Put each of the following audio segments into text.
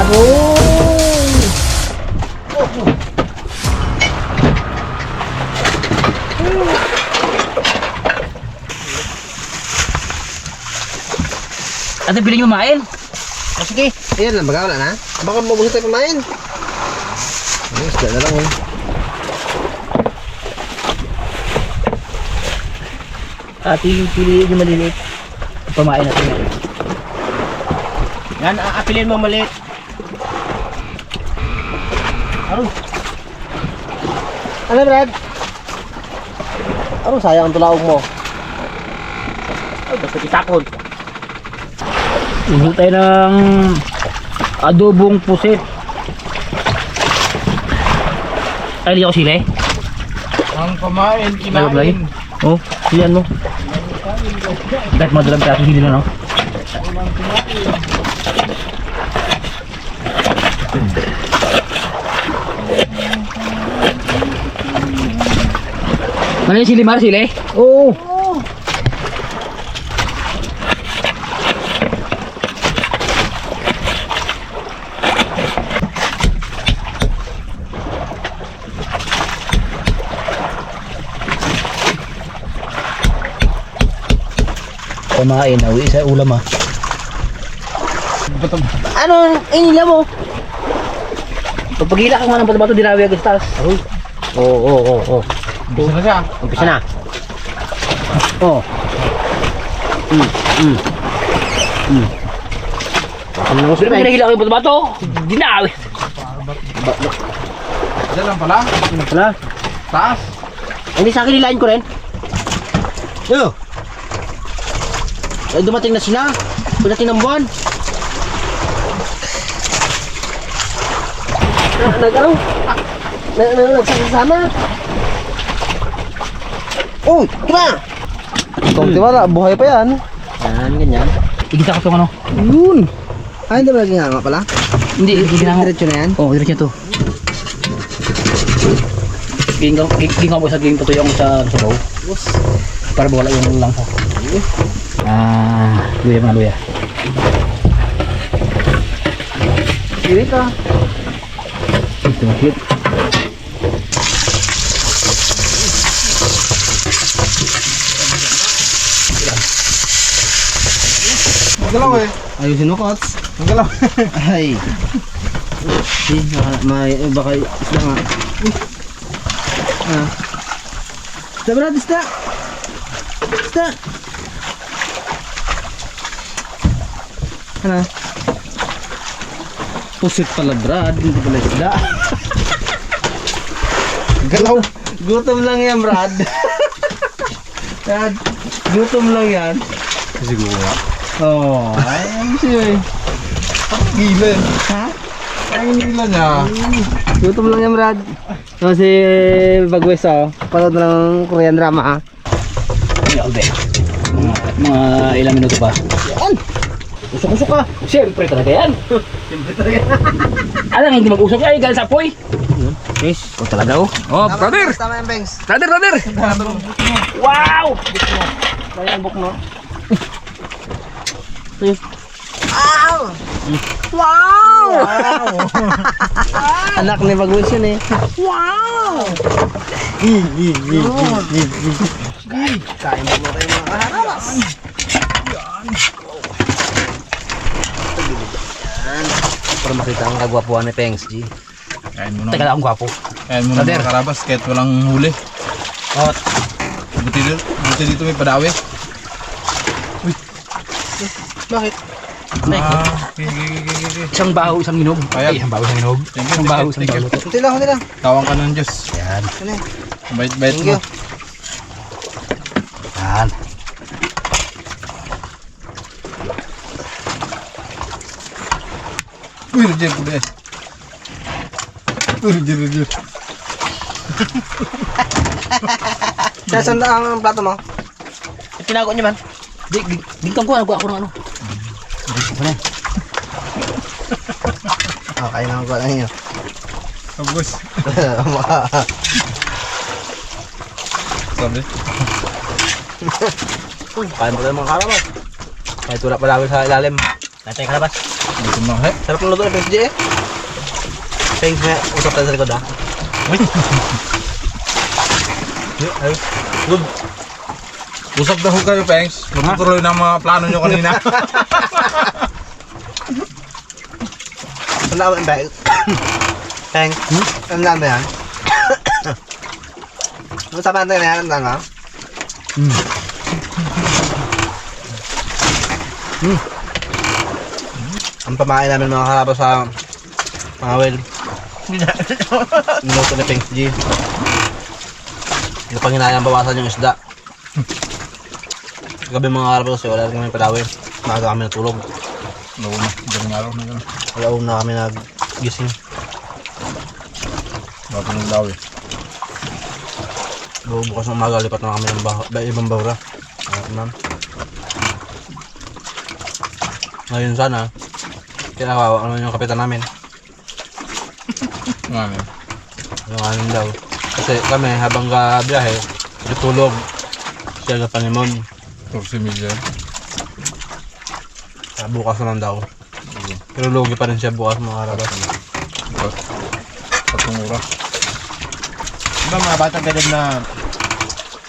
Ate, piling mo main? Oh, sige. Ayan lang, wala na. Baka mabuhay tayo pamain. Ayun, isda na lang oh. Ate, piliin yung maliliit. Pamain natin yan. Yan, aapilin mo maliit. Ano, Brad? Ano, sayang ang tulaog mo. Ay, basta itakod. Ulo tayo ng adobong pusit. Ay, liya ko sila eh. Ang pamain, kinain. Oh, silihan mo. Kahit madalang kaso hindi na, no? Ano yung sili, Mar? Sili? Oo. Kumain, awi sa ulam ah. Ano, inila mo? Pagpagila ka nga ng bato-bato, dinawi agad sa taas. Oo. Umpisa na siya. Umpisa na. Oo. Ano mo Pero sila? pinagila ko yung bato-bato, dinawi. Diyan lang pala. Wala. Taas. Hindi sa akin nilain ko rin. Yo. Ay, dumating na sila. Pagdating ng buwan. Nag-ano? Nagsasama. Oh, diba? Kunti wala, buhay pa yan. Yan, ganyan. Igita ko itong ano. Yun. Ay, hindi ba lagi nga pala? Hindi, ginango. Diretso na yan. Oo, diretso to. Gingaw mo sa gingin patuyong sa sabaw. Para wala yung langsa. Luya mga luya. Sirit ah. Ito makit. Magalaw eh. Ayusin mo, Kots. Magalaw. Ay. Baka isda nga. Isda, Brad, isda. Isda. Ano? Pusit pala, Brad. Hindi pala isda. Galaw. Gutom lang yan, Brad. Brad, gutom lang yan. Siguro nga. Oh, ay, ano siya eh. Gila eh. Ha? Ang gila niya. Gutom lang yan, Brad. Si Bagwes, oh. Panood na lang ng Korean drama, ah. Albe. Mga ilang minuto pa. Yan! Usok-usok ka! Siyempre talaga yan. Siyempre talaga. Alam, hindi mag-usok ay galing sa apoy. Yes. Oh, talaga, oh. Oh, brother! Tama yan, Bengs. Brother! Wow! Kaya ang bukno. Wow! Anak ni Bagwes yun, eh. Wow! Kain mo mo kayo mga kaharabas. Yan. Para makita ang kagwapuan ni Pengs, G. Kain mo Teka na. lang, akong gwapo. Kain mo na Brother. mga karabas kahit walang huli. Hot. Buti dito may padawi. Bakit? Okay. Isang baho, isang minog. Ayan. Ay, isang baho, isang minog. Thank you, Isang baho, thank isang you. baho. Kunti lang. Tawang ka ng Diyos. Yan. Ano eh? Bait-bait Thank mo. you. Yan. Uy, Roger, kuda. Uy, Roger. Saan ang plato mo? Tinago niyo man? Bigtang ko, nagawa ko ng ano. Ano? Okay na ako lang niyo. Tapos. Sabi. Kain mo tayo mga karabas. Kahit wala palawin sa ilalim. Tatay kalabas. Dito na he. Sarap ng luto ng PSG eh. Thanks nga, usap tayo sa likod ah. Ay. Good. Usap na ho kayo, Pengs. Matutuloy na ang mga plano nyo kanina. Ang naman ba? Thanks. Ang naman ba yan? Ang sama natin na yan, ang naman. Ang pamain namin mga karaba sa mga well. Minuto ni Pengs G. Yung panghinayang bawasan yung isda. Gabi mga karaba kasi wala rin kami padawi. Maaga kami natulog. Nauna. Ganang araw na gano'n. Alaw na kami nag-gising. Bago ng dawi. Bukas ng umaga, lipat na kami ng ibang bahura. Ngayon sana, kinawawa naman yung kapitan namin. Ngayon. Yung anin daw. Kasi kami habang biyahe, tutulog. Siya sa Panimon. 14 million. Bukas naman daw. Pero lugi pa rin siya bukas mga karabas. Ito. Patong oras. Diba mga bata ganun na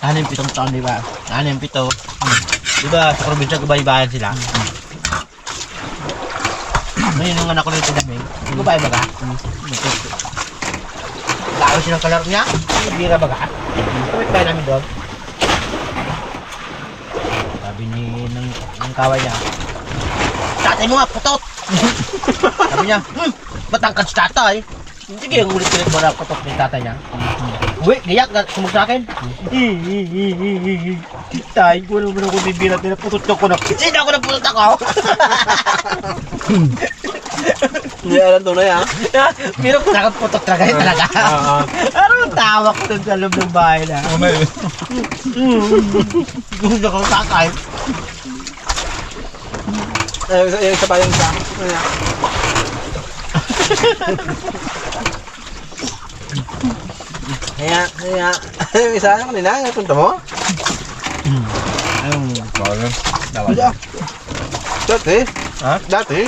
6-7 taon, di ba? 6-7. Diba sa probinsya gabay-bayan sila? Ngayon yung anak ko nito dami. Gabay baga? Laos siya ng kalaro niya? Bira baga? Kapit bayan namin doon. Sabi ng kaway niya, tatay mo nga, putot! Sabi niya, matangkad si tatay. Sige, ulit-ulit mo na putot ni tatay niya. Uy, gayak, sumug sa akin. Tay, kung ano mo na kung bibirat nila, putot ko na. Sino ako na putot ako? Hindi alam tunay ha. Pero takot putot talaga yun talaga. Ano tawa ko dun sa loob ng bahay na. Una yun. Gusto ko sakay. Yung isa pa yung isa. Kaya, yung isa na kanina, yung punta mo? Bago yun. Dati. Ha? Dati.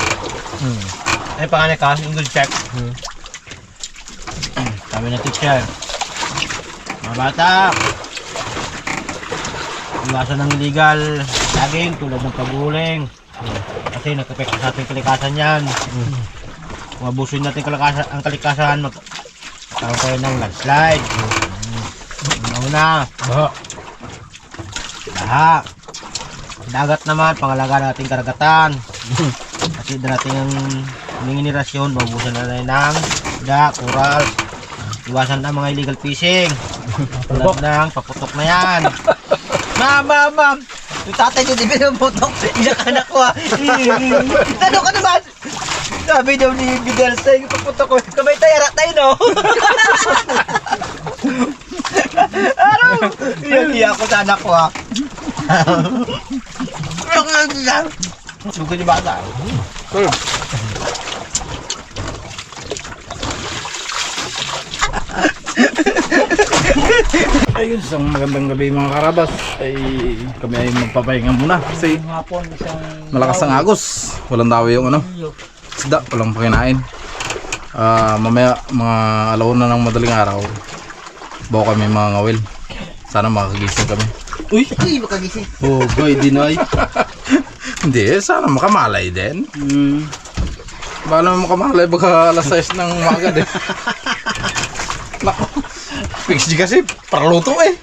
Ay, panganay ka, English check. Sabi na teacher, mga bata, iwasan ng illegal laging tulad ng paghuling. Kasi nagkapekto sa ating kalikasan yan. Kung abusin natin ang kalikasan, magkaroon tayo ng landslide. Una, baha. Dagat naman, pangalaga natin karagatan. Kasi darating ang generasyon, maubusan na rin ng isda, coral. Iwasan na mga illegal fishing. Tulad ng paputok na yan. Ma'am! Yung tatay niyo, di ba yung putok? Iyak anak ko ha. Ano ka naman? Sabi daw ni Bidel sa yung paputok ko. Kamay tayo, arat tayo no? Ano? Iyak ko sa anak ko ha. Sugo ni bata. Ayun, isang magandang gabi mga karabas. Ay kami ay magpapahinga muna kasi malakas ang agos. Walang dawi yung isda, walang pakinain. Mamaya mga alauna ng madaling araw bawa kami mga ngawil. Sana makagising kami. Uy, makagising. Oh, boy, dinoy. Hindi, sana makamalay din. Bala mo makamalay baka alas 6 ng umaga din. Nako, PXG kasi paraluto eh.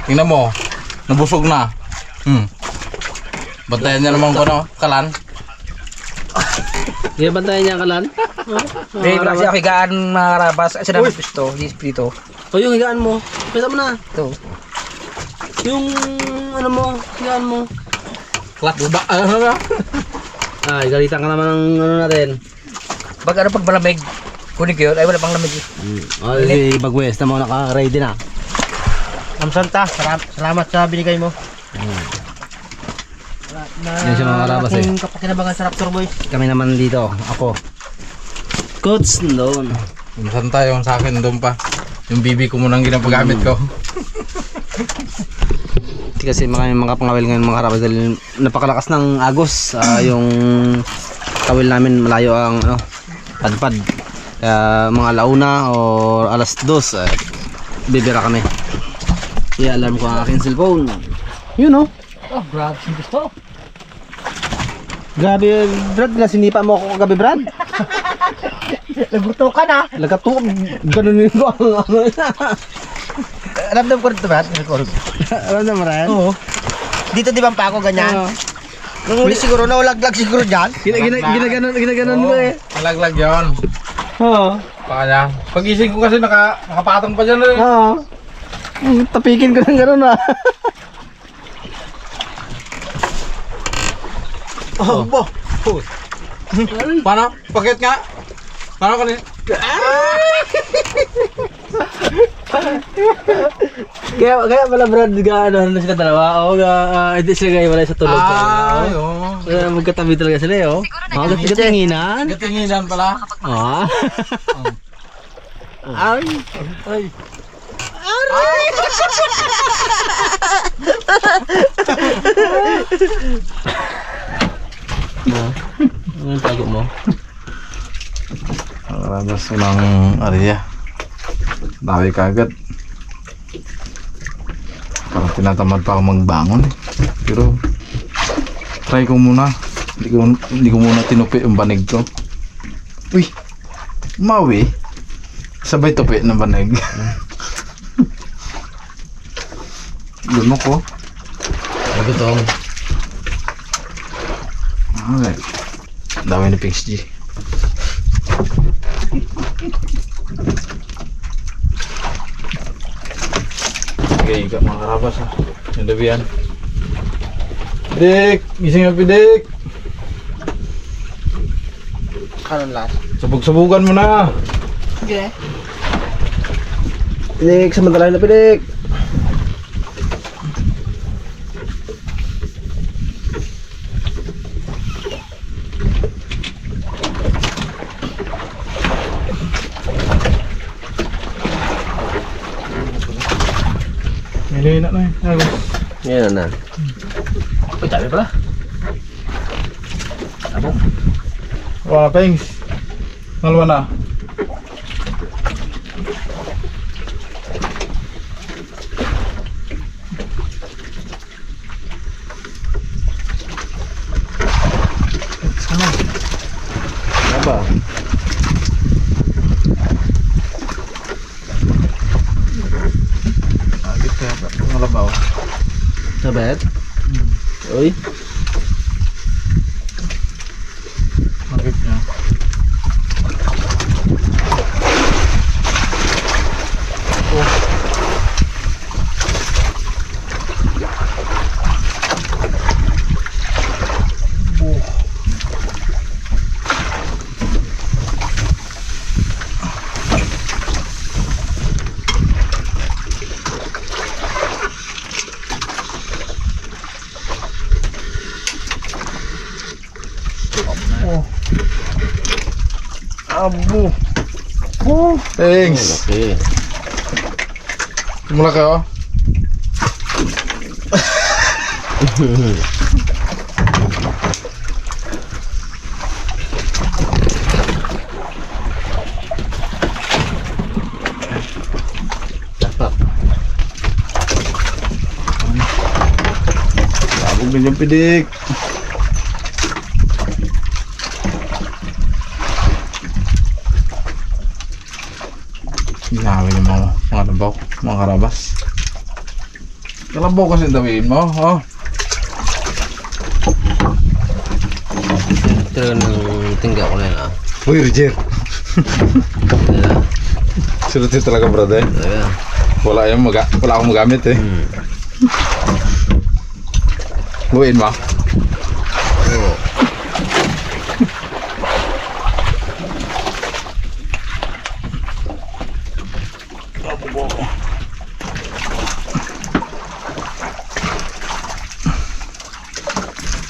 Tingnan mo, nabusog na. Bantayan niya naman ko kalan. Hindi bantayan niya ang kalan? May wala siya higaan mga karabas. Kasi naman pisto, dito. O yung higaan mo, pita mo na. Ito. Yung ano mo, higaan mo. Clutch ba? Ano na? Ay, galitan ka naman ng ano natin. Pag malamig, kunig yun, ay wala pang lamig. Ay, Bagwes na mo naka-ready na. Ma'am Santa, salamat sa binigay mo. Yan siya mga karabas eh. Aking kapakinabangan sa Raptor Boys. Kami naman dito, ako. Coach doon. Saan tayo sa akin doon pa? Yung bibi ko munang ginapagamit ko. Kasi mga pangawil ngayon mga karabas dahil napakalakas ng agos. Yung tawil namin malayo ang padpad. Kaya mga alauna o alas 2 bibira kami. I-alarm ko ang aking cellphone. Yun oh. Oh, grabe si gusto. Grabe, Brad, sinipa mo ako kagabi, Brad. Naguto ka na. Lagato, ganun yung ko. Ramdam ko rito, Brad. Ramdam mo rin? Oo. Dito di ba pa ako ganyan? Nung huli siguro, naulaglag siguro dyan. Ginaganon mo eh. Malaglag yun. Oo. Pakala. Pag-ising ko kasi nakapatong pa dyan eh. Oo. Tapikin ko ng gano'n ah. Oh, bo. Paano? Pakit nga. Paano kanina? Kaya pala Brad, ano na sila dalawa. Oo, hindi sila gaya wala sa tulog. Ay, oo. Magkatabi talaga sila eh. Gatinginan. Gatinginan pala. Ah. Ay. Ay. Anong tago mo? Nakaranas ko ng area. Dami kagad. Parang tinatamad pa ako magbangon. Pero try ko muna. Hindi ko muna tinupi yung banig ko. Uy! Mawi! Sabay tupi ng banig. Lumok ko. Nagutong. Okay. Dami ni Pix G. Okay, ikat mga karabas ha. Yung dabihan. Pidik! Gising na Pidik! Kanon last. Sabog-sabugan mo na! Okay. Pidik, samantalahin na pidik. Nilina na eh. Yan na. Uy, tabi pala. Abong. Wala Pengs. Malwa na. Apa? Agit ka. Malabaw. Sabet? Uy. Agit niya. Abo. Thanks. Okay. Mula kayo. Dapat. Sabog din yung Pidik. Ginawi ng mga labaw, mga karabas. Kalabaw kasi dawiin mo, oh. Ito ng tingga ko na yun ah. Uy, Roger. Sulit yun talaga, brother. Ayan. Wala akong magamit eh. Buuin mo.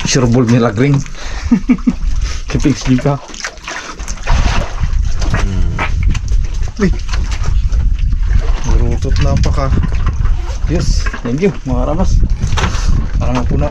Sureball milagring. Kipix juga. Uy. Merutot napaka. Yes, thank you mga karabas. Para mapuno.